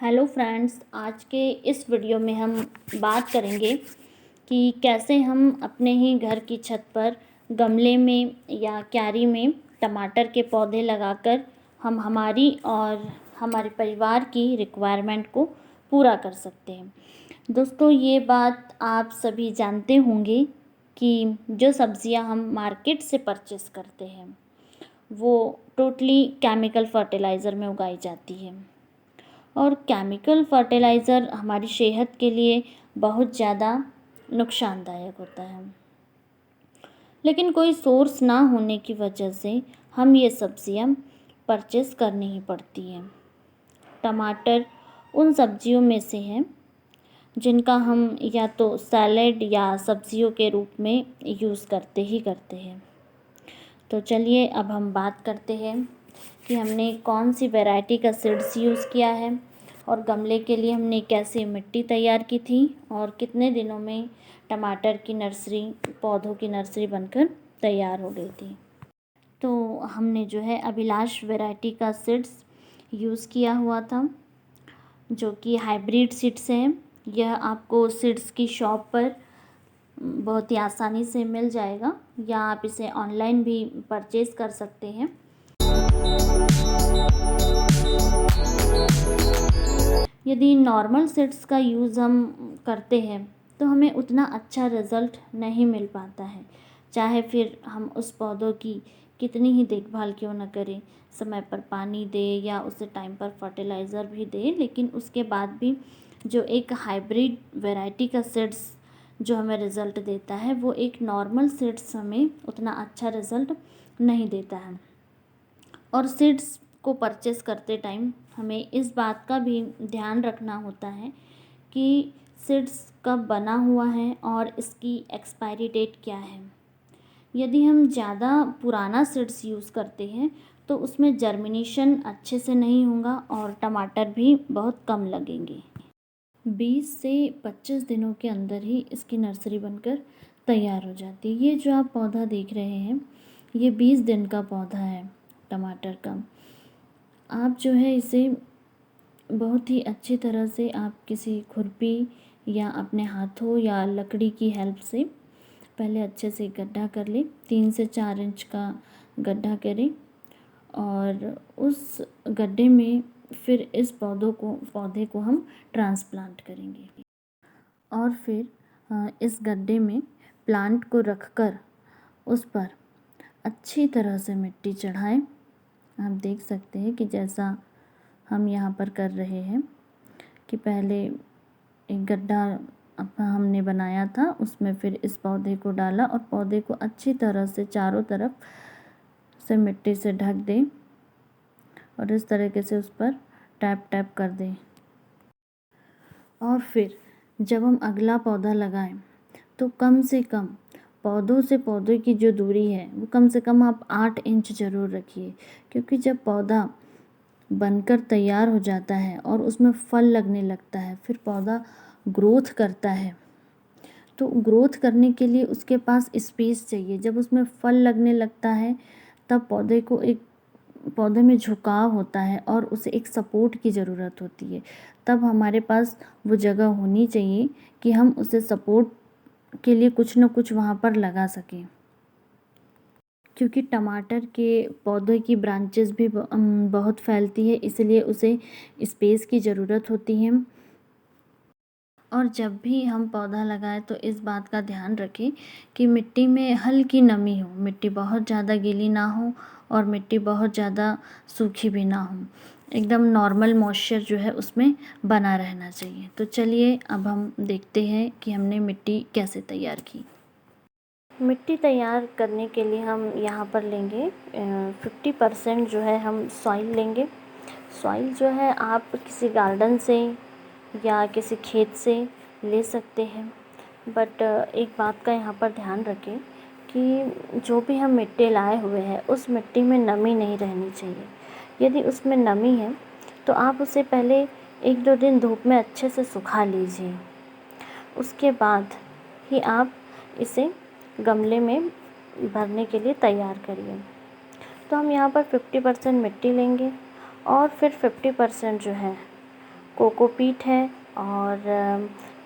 Hello friends, आज के इस वीडियो में हम बात करेंगे कि कैसे हम अपने ही घर की छत पर गमले में या क्यारी में टमाटर के पौधे लगाकर हम हमारी और हमारे परिवार की रिक्वायरमेंट को पूरा कर सकते हैं। दोस्तों, ये बात आप सभी जानते होंगे कि जो सब्ज़ियां हम मार्केट से परचेस करते हैं वो टोटली केमिकल फर्टिलाइज़र में उगाई जाती है और केमिकल फर्टिलाइज़र हमारी सेहत के लिए बहुत ज़्यादा नुकसानदायक होता है। लेकिन कोई सोर्स ना होने की वजह से हम ये सब्ज़ियाँ परचेस करनी ही पड़ती हैं। टमाटर उन सब्जियों में से हैं जिनका हम या तो सैलेड या सब्जियों के रूप में यूज़ करते हैं। तो चलिए अब हम बात करते हैं कि हमने कौन सी वैरायटी का सीड्स यूज़ किया है और गमले के लिए हमने कैसे मिट्टी तैयार की थी और कितने दिनों में टमाटर की नर्सरी, पौधों की नर्सरी बनकर तैयार हो गई थी। तो हमने जो है अभिलाष वैरायटी का सीड्स यूज़ किया हुआ था, जो कि हाइब्रिड सीड्स हैं। यह आपको सीड्स की शॉप पर बहुत ही आसानी से मिल जाएगा या आप इसे ऑनलाइन भी परचेज़ कर सकते हैं। यदि नॉर्मल सीड्स का यूज़ हम करते हैं तो हमें उतना अच्छा रिज़ल्ट नहीं मिल पाता है, चाहे फिर हम उस पौधों की कितनी ही देखभाल क्यों न करें, समय पर पानी दें या उसे टाइम पर फर्टिलाइज़र भी दें, लेकिन उसके बाद भी जो एक हाइब्रिड वैरायटी का सीड्स जो हमें रिज़ल्ट देता है वो एक नॉर्मल सीड्स हमें उतना अच्छा रिज़ल्ट नहीं देता है। और सीड्स को परचेस करते टाइम हमें इस बात का भी ध्यान रखना होता है कि सीड्स कब बना हुआ है और इसकी एक्सपायरी डेट क्या है। यदि हम ज़्यादा पुराना सीड्स यूज़ करते हैं तो उसमें जर्मिनेशन अच्छे से नहीं होगा और टमाटर भी बहुत कम लगेंगे। 20 से 25 दिनों के अंदर ही इसकी नर्सरी बनकर तैयार हो जाती है। ये जो आप पौधा देख रहे हैं ये 20 दिन का पौधा है टमाटर का। आप जो है इसे बहुत ही अच्छी तरह से आप किसी खुरपी या अपने हाथों या लकड़ी की हेल्प से पहले अच्छे से गड्ढा कर लें। 3 से 4 इंच का गड्ढा करें और उस गड्ढे में फिर इस पौधे को हम ट्रांसप्लांट करेंगे और फिर इस गड्ढे में प्लांट को रखकर उस पर अच्छी तरह से मिट्टी चढ़ाएं। आप देख सकते हैं कि जैसा हम यहाँ पर कर रहे हैं कि पहले एक गड्ढा हमने बनाया था, उसमें फिर इस पौधे को डाला और पौधे को अच्छी तरह से चारों तरफ से मिट्टी से ढक दें और इस तरीके से उस पर टैप टैप कर दें। और फिर जब हम अगला पौधा लगाएं तो कम से कम पौधों से पौधे की जो दूरी है वो कम से कम आप 8 इंच ज़रूर रखिए, क्योंकि जब पौधा बनकर तैयार हो जाता है और उसमें फल लगने लगता है, फिर पौधा ग्रोथ करता है, तो ग्रोथ करने के लिए उसके पास स्पेस चाहिए। जब उसमें फल लगने लगता है तब पौधे में झुकाव होता है और उसे एक सपोर्ट की ज़रूरत होती है। तब हमारे पास वो जगह होनी चाहिए कि हम उसे सपोर्ट के लिए कुछ न कुछ वहाँ पर लगा सकें, क्योंकि टमाटर के पौधे की ब्रांचेस भी बहुत फैलती है, इसलिए उसे स्पेस की ज़रूरत होती है। और जब भी हम पौधा लगाएं तो इस बात का ध्यान रखें कि मिट्टी में हल्की नमी हो, मिट्टी बहुत ज़्यादा गीली ना हो और मिट्टी बहुत ज़्यादा सूखी भी ना हो, एकदम नॉर्मल मॉइस्चर जो है उसमें बना रहना चाहिए। तो चलिए अब हम देखते हैं कि हमने मिट्टी कैसे तैयार की। मिट्टी तैयार करने के लिए हम यहाँ पर लेंगे 50% जो है हम सॉइल लेंगे। सॉइल जो है आप किसी गार्डन से या किसी खेत से ले सकते हैं, बट एक बात का यहाँ पर ध्यान रखें कि जो भी हम मिट्टी लाए हुए हैं उस मिट्टी में नमी नहीं रहनी चाहिए। यदि उसमें नमी है तो आप उसे पहले 1-2 दिन धूप में अच्छे से सुखा लीजिए, उसके बाद ही आप इसे गमले में भरने के लिए तैयार करिए। तो हम यहाँ पर 50% मिट्टी लेंगे और फिर 50% जो है कोकोपीट है और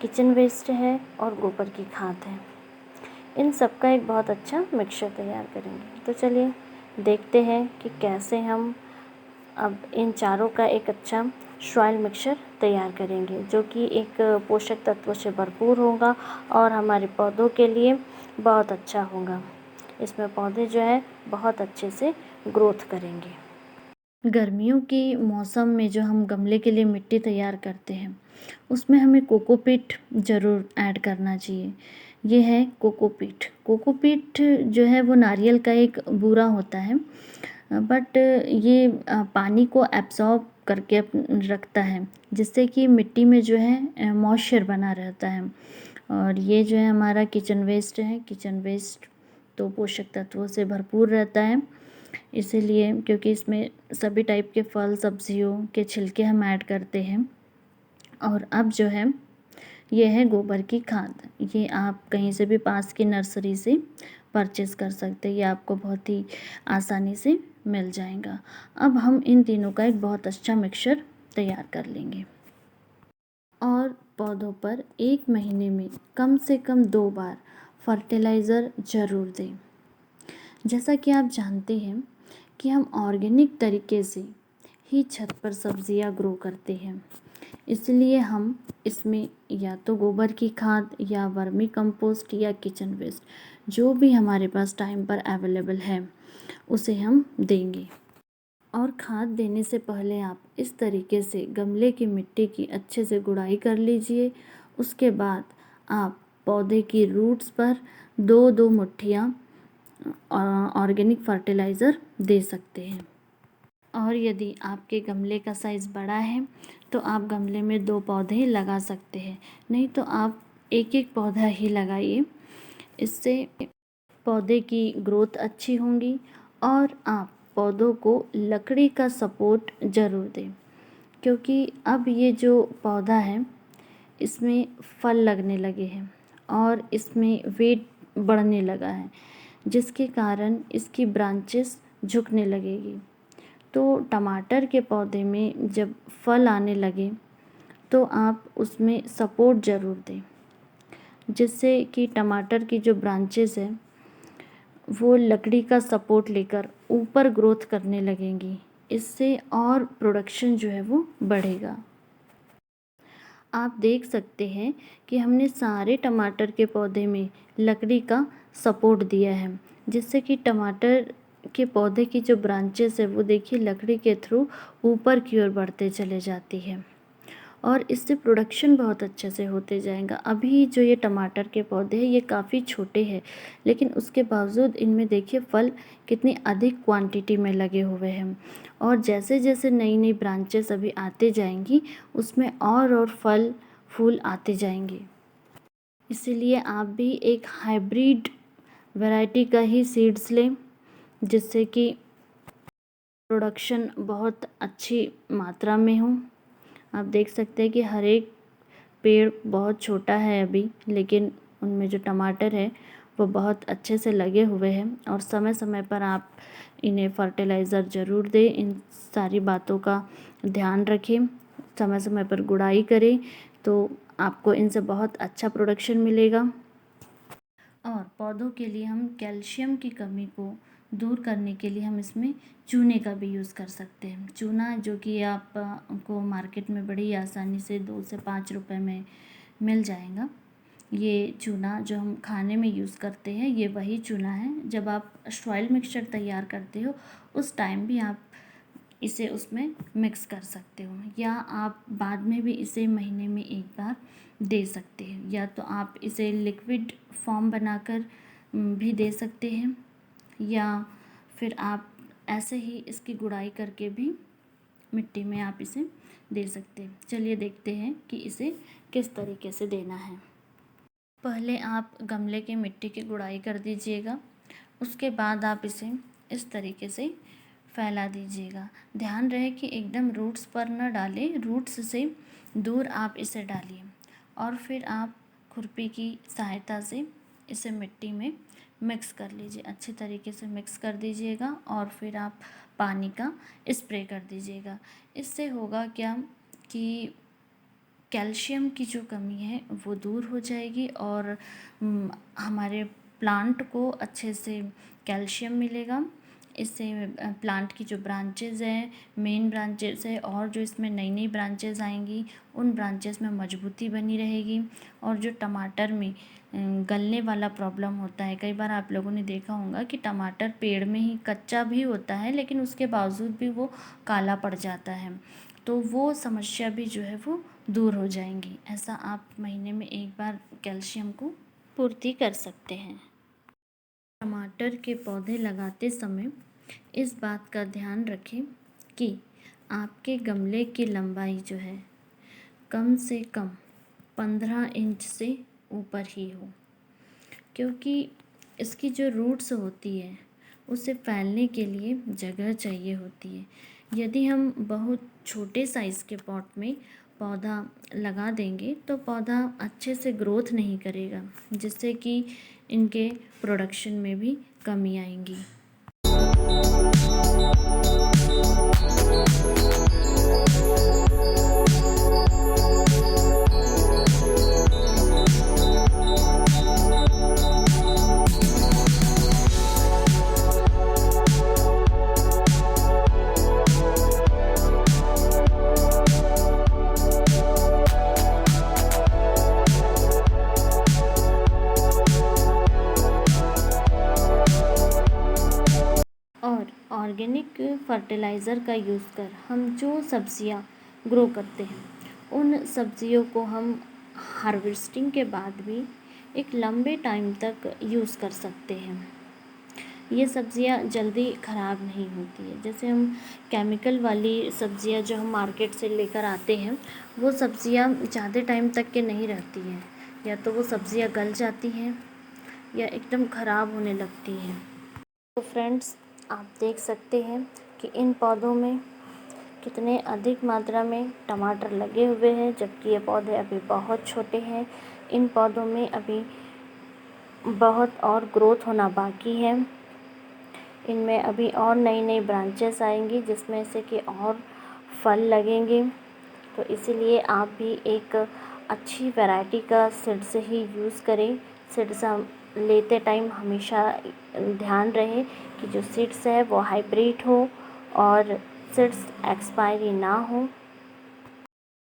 किचन वेस्ट है और गोबर की खाद है। इन सब का एक बहुत अच्छा मिक्सचर तैयार करेंगे। तो चलिए देखते हैं कि कैसे हम अब इन चारों का एक अच्छा सॉइल मिक्सचर तैयार करेंगे, जो कि एक पोषक तत्वों से भरपूर होगा और हमारे पौधों के लिए बहुत अच्छा होगा। इसमें पौधे जो है बहुत अच्छे से ग्रोथ करेंगे। गर्मियों के मौसम में जो हम गमले के लिए मिट्टी तैयार करते हैं, उसमें हमें कोकोपीट ज़रूर ऐड करना चाहिए। ये है कोकोपीट। कोकोपीट जो है वो नारियल का एक बूरा होता है, बट ये पानी को एब्सॉर्ब करके रखता है, जिससे कि मिट्टी में जो है मॉइस्चर बना रहता है। और ये जो है हमारा किचन वेस्ट है। किचन वेस्ट तो पोषक तत्वों से भरपूर रहता है, इसीलिए क्योंकि इसमें सभी टाइप के फल सब्जियों के छिलके हम ऐड करते हैं। और अब जो है ये है गोबर की खाद। ये आप कहीं से भी पास की नर्सरी से परचेज़ कर सकते हैं, ये आपको बहुत ही आसानी से मिल जाएगा। अब हम इन तीनों का एक बहुत अच्छा मिक्सचर तैयार कर लेंगे और पौधों पर 1 महीने में कम से कम 2 बार फर्टिलाइज़र ज़रूर दें। जैसा कि आप जानते हैं कि हम ऑर्गेनिक तरीके से ही छत पर सब्जियां ग्रो करते हैं, इसलिए हम इसमें या तो गोबर की खाद या वर्मी कंपोस्ट या किचन वेस्ट, जो भी हमारे पास टाइम पर अवेलेबल है, उसे हम देंगे। और खाद देने से पहले आप इस तरीके से गमले की मिट्टी की अच्छे से गुड़ाई कर लीजिए। उसके बाद आप पौधे की रूट्स पर 2-2 मुट्ठियाँ ऑर्गेनिक फर्टिलाइज़र दे सकते हैं। और यदि आपके गमले का साइज़ बड़ा है तो आप गमले में 2 पौधे लगा सकते हैं, नहीं तो आप एक पौधा ही लगाइए। इससे पौधे की ग्रोथ अच्छी होंगी और आप पौधों को लकड़ी का सपोर्ट ज़रूर दें, क्योंकि अब ये जो पौधा है इसमें फल लगने लगे हैं और इसमें वेट बढ़ने लगा है, जिसके कारण इसकी ब्रांचेस झुकने लगेगी। तो टमाटर के पौधे में जब फल आने लगे तो आप उसमें सपोर्ट ज़रूर दें, जिससे कि टमाटर की जो ब्रांचेस हैं वो लकड़ी का सपोर्ट लेकर ऊपर ग्रोथ करने लगेंगी। इससे और प्रोडक्शन जो है वो बढ़ेगा। आप देख सकते हैं कि हमने सारे टमाटर के पौधे में लकड़ी का सपोर्ट दिया है, जिससे कि टमाटर के पौधे की जो ब्रांचेस है वो देखिए लकड़ी के थ्रू ऊपर की ओर बढ़ते चले जाती है और इससे प्रोडक्शन बहुत अच्छे से होते जाएगा। अभी जो ये टमाटर के पौधे हैं ये काफ़ी छोटे हैं, लेकिन उसके बावजूद इनमें देखिए फल कितनी अधिक क्वांटिटी में लगे हुए हैं और जैसे जैसे नई नई ब्रांचेस अभी आते जाएंगी उसमें और फल फूल आते जाएंगे। इसीलिए आप भी एक हाइब्रिड वैरायटी का ही सीड्स लें, जिससे कि प्रोडक्शन बहुत अच्छी मात्रा में हो। आप देख सकते हैं कि हर एक पेड़ बहुत छोटा है अभी, लेकिन उनमें जो टमाटर है वो बहुत अच्छे से लगे हुए हैं और समय समय पर आप इन्हें फर्टिलाइज़र ज़रूर दें। इन सारी बातों का ध्यान रखें, समय समय पर गुड़ाई करें, तो आपको इनसे बहुत अच्छा प्रोडक्शन मिलेगा। और पौधों के लिए हम कैल्शियम की कमी को दूर करने के लिए हम इसमें चूने का भी यूज़ कर सकते हैं। चूना जो कि आप को मार्केट में बड़ी आसानी से 2 से 5 रुपए में मिल जाएगा। ये चूना जो हम खाने में यूज़ करते हैं ये वही चूना है। जब आप सॉइल मिक्सचर तैयार करते हो उस टाइम भी आप इसे उसमें मिक्स कर सकते हो, या आप बाद में भी इसे महीने में 1 बार दे सकते हैं, या तो आप इसे लिक्विड फॉर्म बनाकर भी दे सकते हैं, या फिर आप ऐसे ही इसकी गुड़ाई करके भी मिट्टी में आप इसे दे सकते हैं। चलिए देखते हैं कि इसे किस तरीके से देना है। पहले आप गमले की मिट्टी की गुड़ाई कर दीजिएगा, उसके बाद आप इसे इस तरीके से फैला दीजिएगा। ध्यान रहे कि एकदम रूट्स पर न डालें, रूट्स से दूर आप इसे डालिए और फिर आप खुरपी की सहायता से इसे मिट्टी में मिक्स कर लीजिए। अच्छे तरीके से मिक्स कर दीजिएगा और फिर आप पानी का स्प्रे कर दीजिएगा। इससे होगा क्या कि कैल्शियम की जो कमी है वो दूर हो जाएगी और हमारे प्लांट को अच्छे से कैल्शियम मिलेगा। इससे प्लांट की जो ब्रांचेज़ हैं, मेन ब्रांचेज़ है और जो इसमें नई नई ब्रांचेज़ आएंगी उन ब्रांचेज़ में मजबूती बनी रहेगी। और जो टमाटर में गलने वाला प्रॉब्लम होता है, कई बार आप लोगों ने देखा होगा कि टमाटर पेड़ में ही कच्चा भी होता है लेकिन उसके बावजूद भी वो काला पड़ जाता है, तो वो समस्या भी जो है वो दूर हो जाएंगी। ऐसा आप महीने में एक बार कैल्शियम को पूर्ति कर सकते हैं। टमाटर के पौधे लगाते समय इस बात का ध्यान रखें कि आपके गमले की लंबाई जो है कम से कम 15 इंच से ऊपर ही हो, क्योंकि इसकी जो रूट्स होती है उसे फैलने के लिए जगह चाहिए होती है। यदि हम बहुत छोटे साइज़ के पॉट में पौधा लगा देंगे तो पौधा अच्छे से ग्रोथ नहीं करेगा, जिससे कि इनके प्रोडक्शन में भी कमी आएंगी। और ऑर्गेनिक फर्टिलाइज़र का यूज़ कर हम जो सब्ज़ियाँ ग्रो करते हैं उन सब्ज़ियों को हम हार्वेस्टिंग के बाद भी एक लंबे टाइम तक यूज़ कर सकते हैं। ये सब्ज़ियाँ जल्दी ख़राब नहीं होती है। जैसे हम केमिकल वाली सब्ज़ियाँ जो हम मार्केट से लेकर आते हैं वो सब्ज़ियाँ ज़्यादा टाइम तक के नहीं रहती हैं, या तो वो सब्ज़ियाँ गल जाती हैं या एकदम ख़राब होने लगती हैं। तो फ्रेंड्स, आप देख सकते हैं कि इन पौधों में कितने अधिक मात्रा में टमाटर लगे हुए हैं, जबकि ये पौधे अभी बहुत छोटे हैं। इन पौधों में अभी बहुत और ग्रोथ होना बाकी है। इनमें अभी और नई नई ब्रांचेस आएंगी जिसमें से कि और फल लगेंगे। तो इसीलिए आप भी एक अच्छी वैरायटी का सीड्स ही यूज़ करें। सीड्स लेते टाइम हमेशा ध्यान रहे कि जो सीड्स है वो हाइब्रिड हो और सीड्स एक्सपायरी ना हो।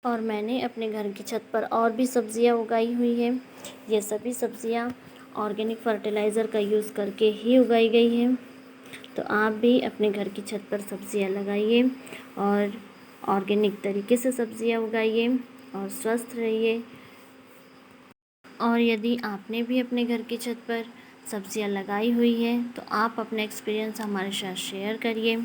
और मैंने अपने घर की छत पर और भी सब्ज़ियां उगाई हुई हैं। ये सभी सब्ज़ियां ऑर्गेनिक फर्टिलाइज़र का यूज़ करके ही उगाई गई हैं। तो आप भी अपने घर की छत पर सब्ज़ियां लगाइए और ऑर्गेनिक तरीके से सब्ज़ियां उगाइए और स्वस्थ रहिए। और यदि आपने भी अपने घर की छत पर सब्ज़ियां लगाई हुई हैं तो आप अपना एक्सपीरियंस हमारे साथ शेयर करिए।